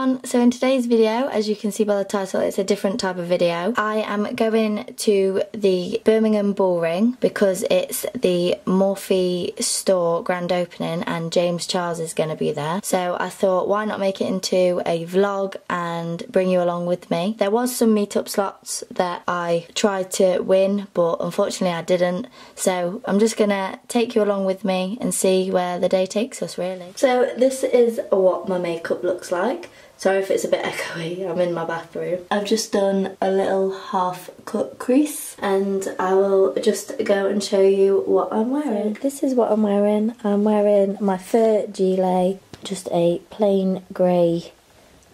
everyone, so in today's video, as you can see by the title, it's a different type of video. I am going to the Birmingham bullring because it's the Morphe store grand opening and James Charles is going to be there. So I thought, why not make it into a vlog and bring you along with me. There was some meetup slots that I tried to win, but unfortunately I didn't. So I'm just going to take you along with me and see where the day takes us, really. So this is what my makeup looks like. Sorry if it's a bit echoey, I'm in my bathroom. I've just done a little half cut crease and I will just go and show you what I'm wearing. So this is what I'm wearing. I'm wearing my fur gilet, just a plain grey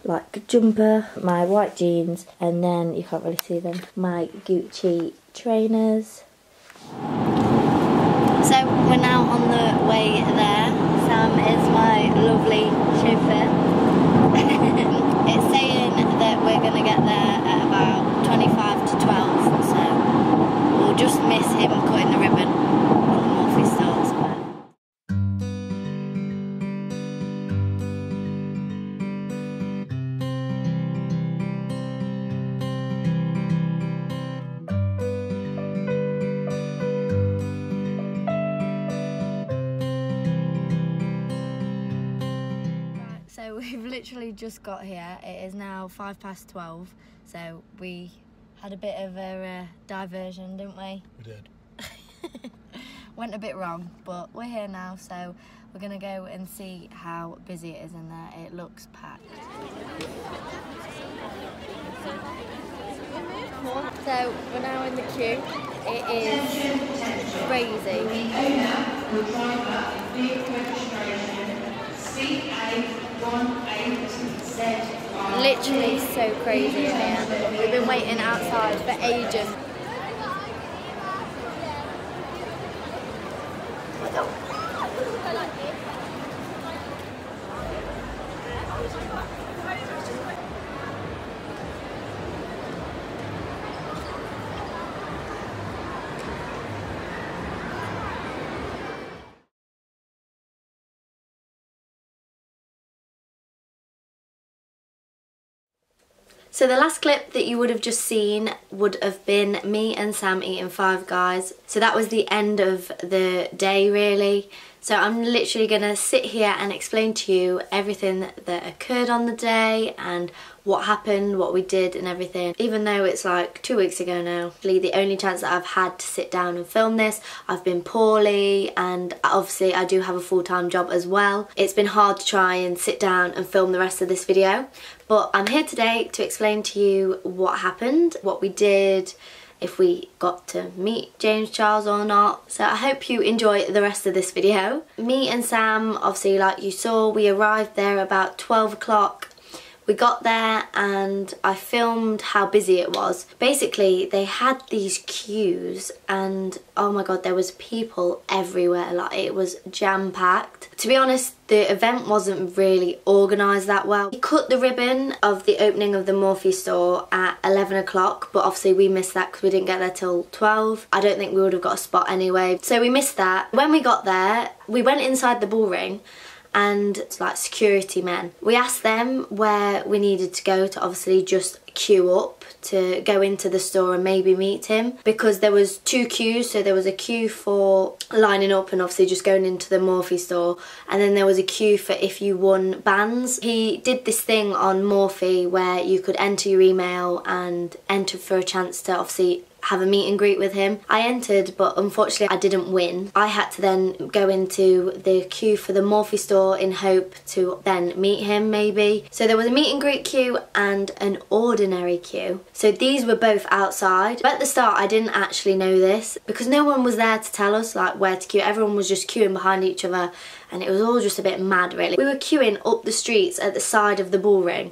like jumper, my white jeans, and then you can't really see them, my Gucci trainers. So we're now on the way there. Sam is my lovely chauffeur. It's saying that we're going to get there at about 25 to 12, so we'll just miss him cutting the ribbon on the Morphe stores. So we've literally just got here. It is now 12:05, so we had a bit of a diversion, didn't we? We did. Went a bit wrong, but we're here now, so we're gonna go and see how busy it is in there. It looks packed. So we're now in the queue. It is crazy. Literally so crazy in here. We've been waiting outside for ages. So the last clip that you would have just seen would have been me and Sam eating Five Guys. So that was the end of the day, really. So I'm literally going to sit here and explain to you everything that occurred on the day and what happened, what we did and everything. Even though it's like 2 weeks ago now. The only chance that I've had to sit down and film this, I've been poorly and obviously I do have a full-time job as well. It's been hard to try and sit down and film the rest of this video. But I'm here today to explain to you what happened, what we did, if we got to meet James Charles or not. So I hope you enjoy the rest of this video. Me and Sam, obviously like you saw, we arrived there about 12 o'clock. We got there and I filmed how busy it was. Basically, they had these queues and oh my god, there was people everywhere. Like, it was jam-packed. To be honest, the event wasn't really organised that well. We cut the ribbon of the opening of the Morphe store at 11 o'clock, but obviously we missed that because we didn't get there till 12. I don't think we would have got a spot anyway, so we missed that. When we got there, we went inside the bullring and it's like security men. We asked them where we needed to go to obviously just queue up to go into the store and maybe meet him, because there was two queues. So there was a queue for lining up and obviously just going into the Morphe store, and then there was a queue for if you won bands. He did this thing on Morphe where you could enter your email and enter for a chance to obviously have a meet and greet with him. I entered, but unfortunately I didn't win. I had to then go into the queue for the Morphe store in hope to then meet him maybe. So there was a meet and greet queue and an ordinary queue. So these were both outside. But at the start I didn't actually know this because no one was there to tell us like where to queue. Everyone was just queuing behind each other and it was all just a bit mad, really. We were queuing up the streets at the side of the bullring.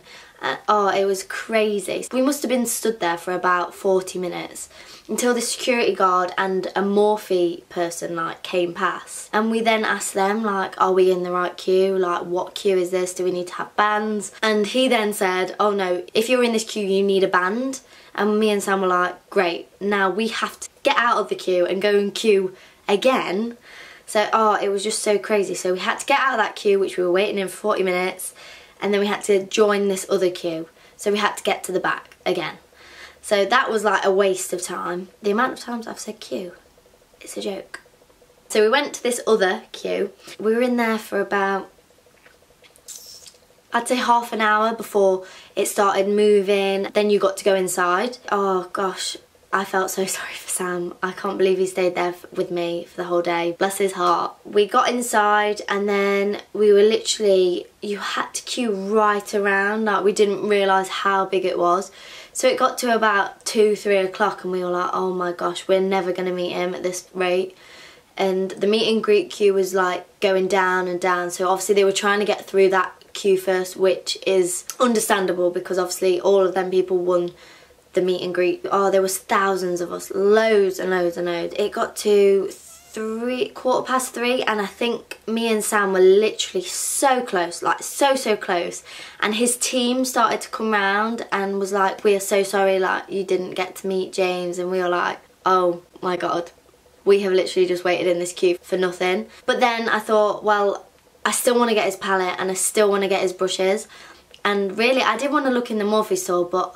Oh, it was crazy. We must have been stood there for about 40 minutes until the security guard and a Morphe person like came past, and we then asked them like, are we in the right queue? Like, what queue is this? Do we need to have bands? And he then said, oh no, if you're in this queue you need a band. And me and Sam were like, great, now we have to get out of the queue and go and queue again. So, oh, it was just so crazy. So we had to get out of that queue, which we were waiting in for 40 minutes. and then we had to join this other queue. So we had to get to the back again. So that was like a waste of time. The amount of times I've said queue, it's a joke. So we went to this other queue. We were in there for about, I'd say half an hour before it started moving. Then you got to go inside. Oh gosh, I felt so sorry for Sam. I can't believe he stayed there with me for the whole day. Bless his heart. We got inside and then we were literally, you had to queue right around. Like, we didn't realise how big it was. So it got to about 2, 3 o'clock and we were like, oh my gosh, we're never going to meet him at this rate. And the meet and greet queue was like going down and down. So obviously they were trying to get through that queue first, which is understandable because obviously all of them people won the meet and greet. Oh, there was thousands of us, loads and loads and loads. It got to 3:15 and I think me and Sam were literally so close, like so close, and his team started to come round and was like, we are so sorry, like you didn't get to meet James. And we were like, oh my god, we have literally just waited in this queue for nothing. But then I thought, well, I still want to get his palette and I still want to get his brushes, and really I did want to look in the Morphe store, but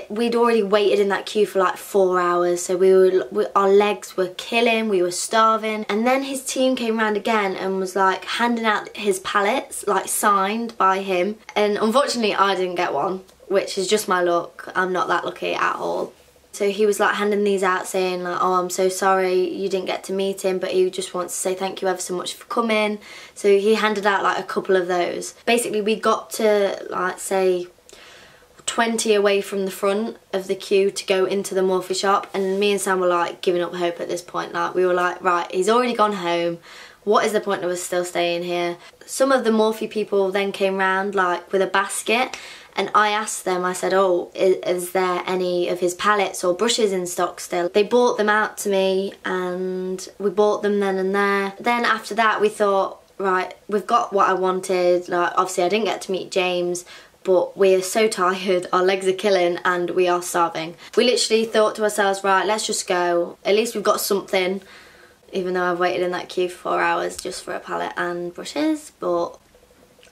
we'd already waited in that queue for like 4 hours, so our legs were killing, we were starving. And then his team came round again and was like handing out his palettes, like signed by him, and unfortunately I didn't get one, which is just my luck. I'm not that lucky at all. So he was like handing these out saying like, oh, I'm so sorry you didn't get to meet him, but he just wants to say thank you ever so much for coming. So he handed out like a couple of those. Basically we got to like say 20 away from the front of the queue to go into the Morphe shop, and me and Sam were like giving up hope at this point. Like, we were like, right, he's already gone home, what is the point of us still staying here? Some of the Morphe people then came round like with a basket, and I asked them, I said, oh, is there any of his palettes or brushes in stock still? They bought them out to me and we bought them then and there. Then after that we thought, right, we've got what I wanted. Like, obviously I didn't get to meet James, but we're so tired, our legs are killing and we are starving. We literally thought to ourselves, right, let's just go. At least we've got something, even though I've waited in that queue for 4 hours just for a palette and brushes. But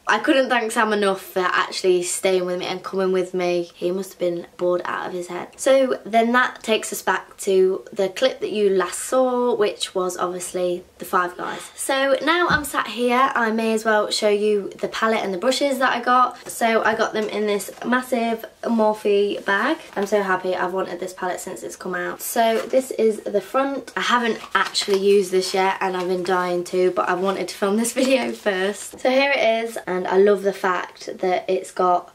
I couldn't thank Sam enough for actually staying with me and coming with me. He must have been bored out of his head. So then that takes us back to the clip that you last saw, which was obviously the Five Guys. So now I'm sat here, I may as well show you the palette and the brushes that I got. So I got them in this massive Morphe bag. I'm so happy, I've wanted this palette since it's come out. So this is the front. I haven't actually used this yet and I've been dying to, but I wanted to film this video first. So here it is. And I love the fact that it's got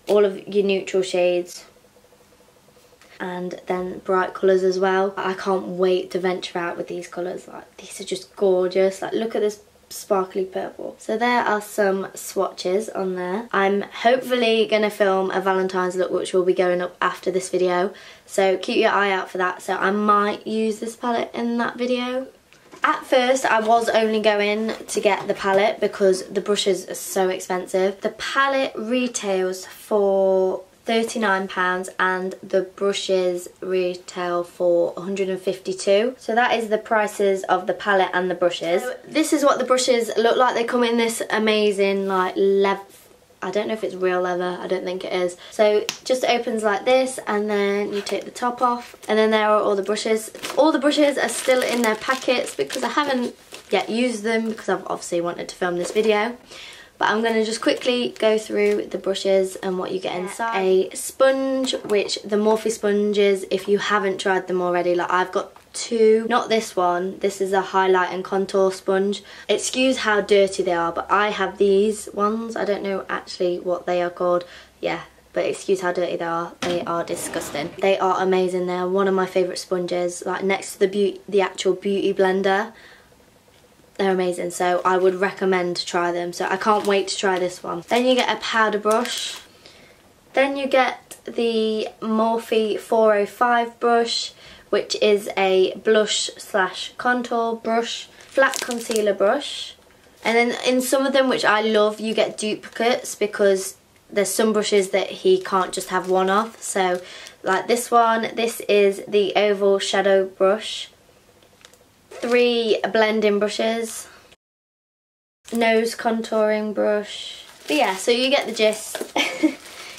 all of your neutral shades and then bright colours as well. I can't wait to venture out with these colours. Like, these are just gorgeous. Like, look at this sparkly purple. So there are some swatches on there. I'm hopefully going to film a Valentine's look, which will be going up after this video. So keep your eye out for that. So I might use this palette in that video. At first I was only going to get the palette because the brushes are so expensive. The palette retails for £39 and the brushes retail for £152. So that is the prices of the palette and the brushes. So this is what the brushes look like. They come in this amazing like leather. I don't know if it's real leather, I don't think it is. So it just opens like this and then you take the top off and then there are all the brushes. All the brushes are still in their packets because I haven't yet used them because I've obviously wanted to film this video. But I'm going to just quickly go through the brushes and what you get inside. A sponge, which the Morphe sponges, if you haven't tried them already, like I've got two. Not this one, this is a highlight and contour sponge. Excuse how dirty they are, but I have these ones. I don't know actually what they are called. Yeah, but excuse how dirty they are. They are disgusting. They are amazing. They are one of my favourite sponges, like next to the actual beauty blender. They're amazing, so I would recommend to try them. So I can't wait to try this one. Then you get a powder brush. Then you get the Morphe 405 brush, which is a blush slash contour brush, flat concealer brush. And then in some of them, which I love, you get duplicates because there's some brushes that he can't just have one of. So like this one, this is the oval shadow brush. 3 blending brushes, nose contouring brush, But yeah, so you get the gist.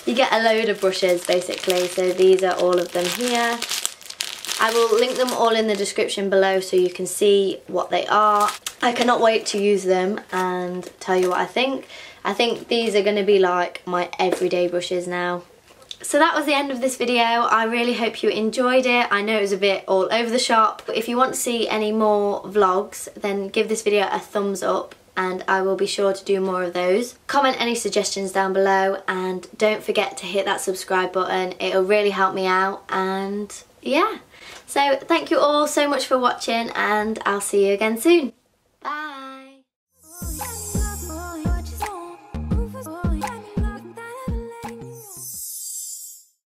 You get a load of brushes basically, so these are all of them here. I will link them all in the description below so you can see what they are. I cannot wait to use them and tell you what I think. I think these are going to be like my everyday brushes now. So that was the end of this video. I really hope you enjoyed it. I know it was a bit all over the shop. If you want to see any more vlogs, then give this video a thumbs up and I will be sure to do more of those. Comment any suggestions down below and don't forget to hit that subscribe button. It'll really help me out, and yeah. So thank you all so much for watching and I'll see you again soon. Bye!